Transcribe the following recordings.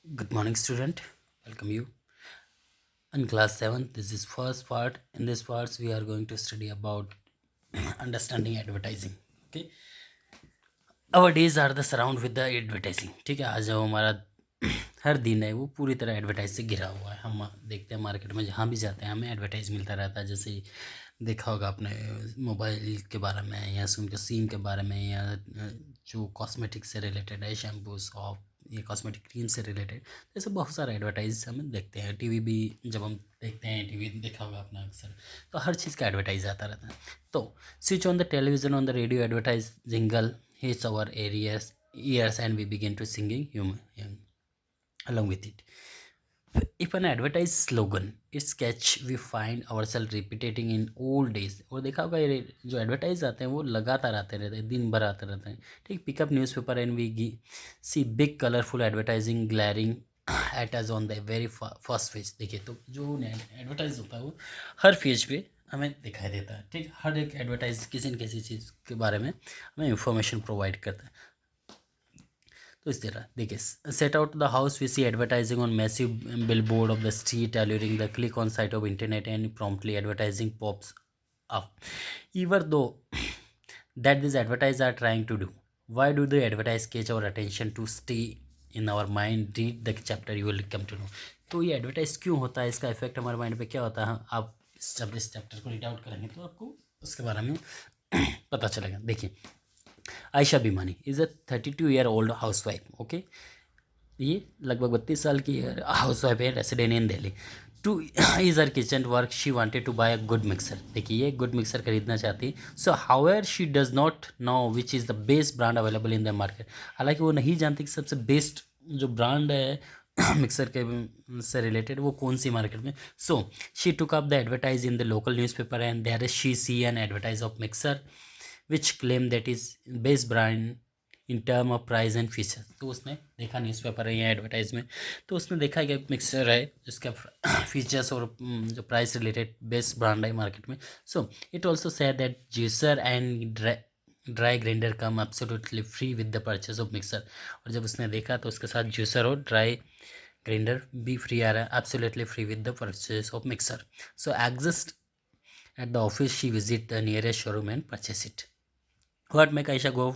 Good morning, student. Welcome you. In class 7, this is first part. In this part, we are going to study about understanding advertising. Okay. Our days are the surround with the advertising. ठीक है, आज जो हमारा हर दिन है वो पूरी तरह एडवर्टाइज से घिरा हुआ है। हम देखते हैं मार्केट में जहाँ भी जाते हैं हमें एडवर्टाइज मिलता रहता है। जैसे देखा होगा आपने मोबाइल के बारे में या उनके सिम के बारे में या जो कॉस्मेटिक से रिलेटेड है, शैम्पू सॉप, ये कॉस्मेटिक क्रीम से रिलेटेड, ऐसे बहुत सारे एडवर्टाइज हम देखते हैं। टीवी भी जब हम देखते हैं, टीवी देखा होगा आपने अक्सर, तो हर चीज़ का एडवर्टाइज आता रहता है। तो switch on the television, on the radio, advertise jingle hits our ears and we begin to singing human along with it. If an advertised slogan it's catch, we find ourselves repeating in old days. और देखा होगा ये जो advertise आते हैं वो लगातार आते रहते हैं, दिन भर आते रहते हैं। ठीक, pick up newspaper and we see big colourful advertising glaring at us on the very first page. देखिए, तो जो एडवर्टाइज होता है वो हर पेज पे हमें दिखाई देता है। ठीक, हर एक एडवर्टाइज किसी न किसी चीज़ के बारे में हमें इंफॉर्मेशन प्रोवाइड करता है। तो इस तरह देखिए, set out the house we see advertising on massive billboard of the street alluring the click on site of internet and promptly advertising pops up even though that these advertisers are trying to do. Why do they advertise catch our attention to stay in our mind? Read the chapter, you will come to know. तो ये advertise क्यों होता है, इसका effect हमारे mind पे क्या होता है, आप जब इस चैप्टर को रीड आउट करेंगे तो आपको उसके बारे में पता चलेगा। देखिए, Ayesha Bimani is a 32-year-old housewife. Okay, ये लगभग 32 साल की हाउस वाइफ है, resident in Delhi. To ease her kitchen work she wanted to buy a good mixer. देखिए, ये गुड मिक्सर खरीदना चाहती। So however she does not know which is the best brand available in the market. हालांकि वो नहीं जानती कि सबसे बेस्ट जो ब्रांड है मिक्सर के से रिलेटेड वो कौन सी मार्केट में। So she took up the advertise in the local newspaper and there she see an advertise of mixer which claim that is best brand in term of price and feature. तो उसने देखा newspaper है या advertise में, तो उसने देखा कि मिक्सर है जिसका फीचर्स और जो प्राइस रिलेटेड बेस्ट ब्रांड है मार्केट में। So it also said that juicer and dry grinder come absolutely free with the purchase of mixer. और जब उसने देखा तो उसके साथ जूसर और ड्राई ग्राइंडर भी फ्री आ रहा है, absolutely free with the purchase of mixer. So exist at the office she visit the nearest showroom and purchase it. What make Ayesha go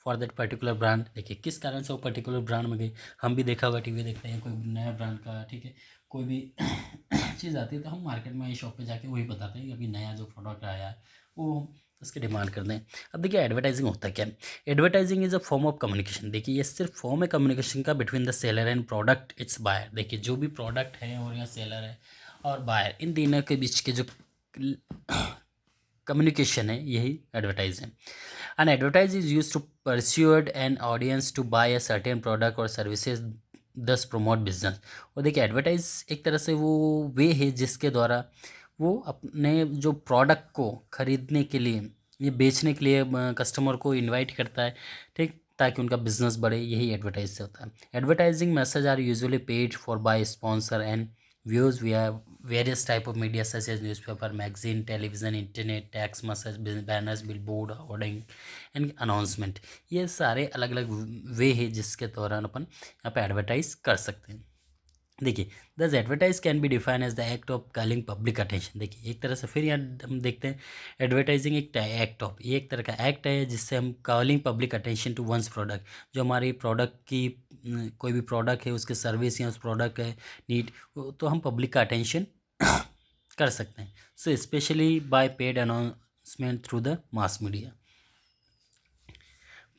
for that particular brand. देखिए, किस कारण से वो particular brand में गई। हम भी देखा होगा, टीवी देखते हैं, कोई नया ब्रांड का, ठीक है, कोई भी चीज़ आती है तो हम मार्केट में शॉप पे जाके वही बताते हैं कि अभी नया जो प्रोडक्ट आया है वो हम उसकी डिमांड करते हैं। अब देखिए, एडवर्टाइजिंग होता क्या है। Advertising is a form of communication. देखिए, ये सिर्फ फॉर्म है कम्युनिकेशन का between the seller and product its buyer. देखिए, जो भी प्रोडक्ट है और या सेलर है और बायर, इन तीनों के बीच के जो कम्युनिकेशन है यही एडवर्टाइज है। An advertise is used to persuade an audience to buy a certain product or services, thus promote business। और देखिए, एडवर्टाइज एक तरह से वो वे है जिसके द्वारा वो अपने जो प्रोडक्ट को खरीदने के लिए, ये बेचने के लिए कस्टमर को इनवाइट करता है, ठीक, ताकि उनका बिजनेस बढ़े। यही एडवर्टाइज से होता है। Advertising message are usually paid for by sponsor and views we have various type of media such as newspaper, magazine, television, internet, text message, banners, billboard, hoarding and announcement. ये सारे अलग अलग वे है जिसके दौरान अपन यहाँ पे एडवर्टाइज कर सकते हैं। देखिए, thus advertise can be define as the act of calling public attention. देखिए, एक तरह से फिर यहाँ हम देखते हैं एडवर्टाइजिंग एक एक्ट ऑफ, ये एक तरह का एक्ट है जिससे हम calling public attention to one's product, जो हमारी प्रोडक्ट की कोई भी प्रोडक्ट है उसके सर्विस या उस प्रोडक्ट है नीड, तो हम पब्लिक का अटेंशन कर सकते हैं। So specially by paid announcement through the mass media.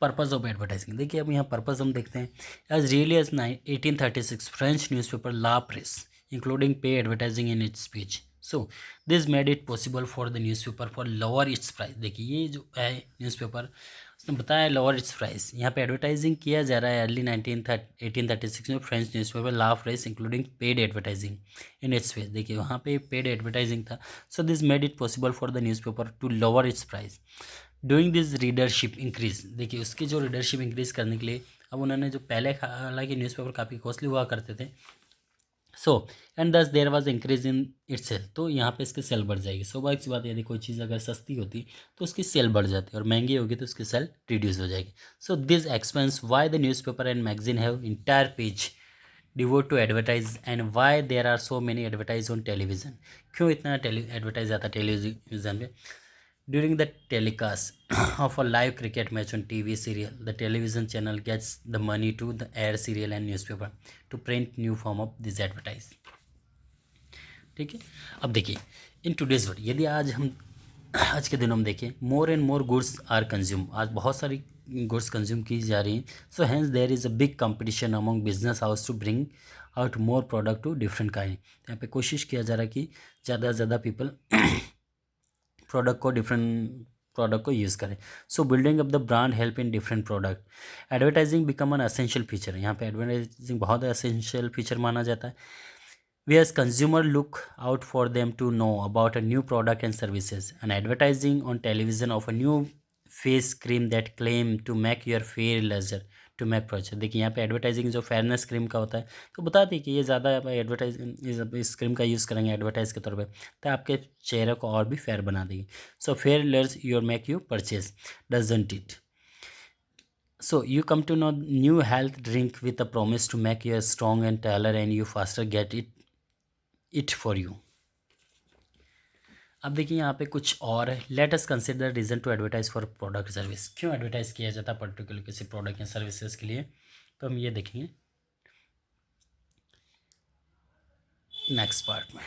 Purpose of advertising. देखिए, अब यहाँ पर्पज़ हम देखते हैं। As early as 1836 French newspaper La Presse including pay advertising in its speech. So this made it possible for the newspaper for lower its price. देखिए, ये जो है न्यूज़पेपर उसने बताया लोअर इट्स प्राइस, यहाँ पे एडवर्टाइजिंग किया जा रहा है। अर्ली 1836 में French newspaper La Presse including paid advertising in its space. देखिए, वहाँ पे पेड एडवर्टाइजिंग था। So this made it possible for the newspaper to lower its price doing this readership increase. देखिए, उसकी जो रीडरशिप इंक्रीज करने के लिए अब उन्होंने जो पहले हालांकि न्यूज़पेपर काफ़ी कॉस्टली हुआ करते थे, so and thus there was increase in it sale, तो यहाँ पे इसकी सेल बढ़ जाएगी। स्वाभाविक सी बात है, यदि कोई चीज़ अगर सस्ती होती तो उसकी सेल बढ़ जाती है और महंगी होगी तो उसकी सेल रिड्यूस हो जाएगी। So this expense why the newspaper and magazine have entire page devote to advertise and why there are so many advertise on television, क्यों इतना एडवर्टाइज आता है टेलीविज़न पे? During the telecast of a live cricket match on TV serial, the television channel gets the money to the air serial and newspaper to print new form of this advertise. ठीक है, अब देखिए in today's world, यदि आज के दिनों में देखें, more and more goods are consume, आज बहुत सारी गुड्स कंज्यूम की जा रही हैं। So hence there is a big competition among business house to bring out more product to different kind. यहाँ पे कोशिश किया जा रहा है कि ज़्यादा से ज़्यादा पीपल प्रोडक्ट को यूज़ करें। सो building up the brand help in different product. Advertising become an essential feature, यहाँ पे एडवर्टाइजिंग बहुत असेंशियल फीचर माना जाता है। We as consumer look out for them to know about a new product and services. And advertising on television of a new face cream that claim to make your fair laser to make purchase। देखिए यहाँ पे advertising जो fairness cream का होता है, तो बताते हैं कि ये ज़्यादा एडवर्टाइज इस क्रीम का यूज़ करेंगे एडवर्टाइज के तौर पे, तो आपके चेहरे को और भी फेयर बना देगी। So fair layers your make you purchase, doesn't it? So you come to know new health drink with a promise to make you strong and taller and you faster get it for you। अब देखिए यहाँ पे कुछ और है। Let us consider reason to advertise for product service, क्यों advertise किया जाता है पर्टिकुलर किसी प्रोडक्ट या सर्विसेज के लिए, तो हम ये देखेंगे नेक्स्ट पार्ट में।